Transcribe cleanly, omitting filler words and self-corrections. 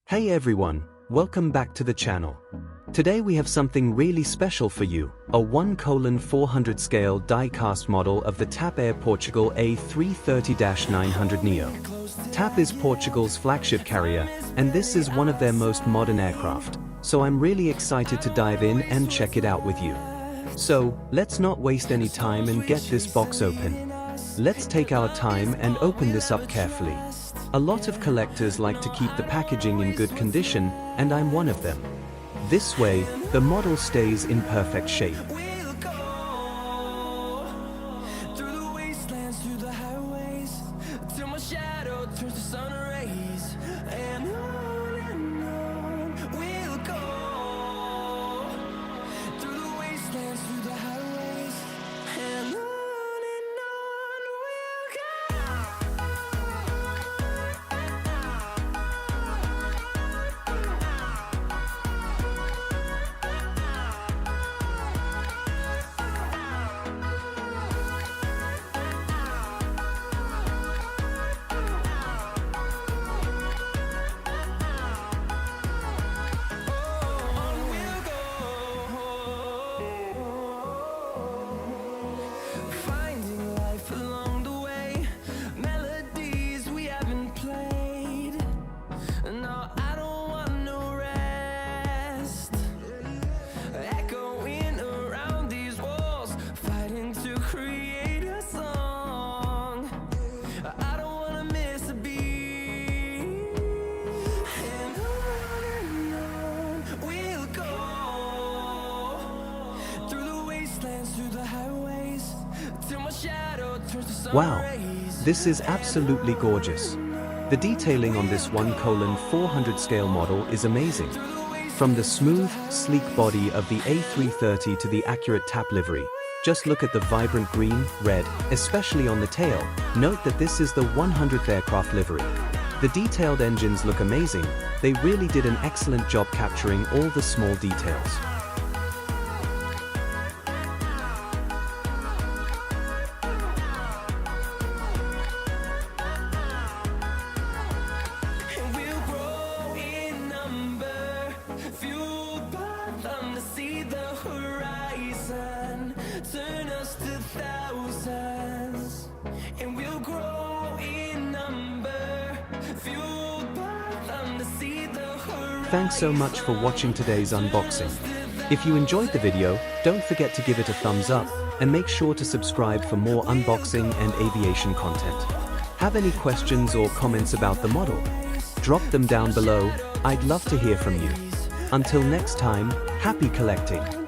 Hey everyone, welcome back to the channel. Today we have something really special for you, a 1:400 scale die-cast model of the TAP Air Portugal A330-900neo. TAP is Portugal's flagship carrier, and this is one of their most modern aircraft, so I'm really excited to dive in and check it out with you. So, let's not waste any time and get this box open. Let's take our time and open this up carefully. A lot of collectors like to keep the packaging in good condition, and I'm one of them. This way, the model stays in perfect shape. Wow, this is absolutely gorgeous. The detailing on this 1:400 scale model is amazing. From the smooth, sleek body of the A330 to the accurate TAP livery, just look at the vibrant green, red, especially on the tail. Note that this is the 100th aircraft livery. The detailed engines look amazing. They really did an excellent job capturing all the small details. Turn us to thousands, and we'll grow in number, fueled by them to see the horizon. Thanks so much for watching today's unboxing. If you enjoyed the video, don't forget to give it a thumbs up, and make sure to subscribe for more unboxing and aviation content. Have any questions or comments about the model? Drop them down below, I'd love to hear from you. Until next time, happy collecting!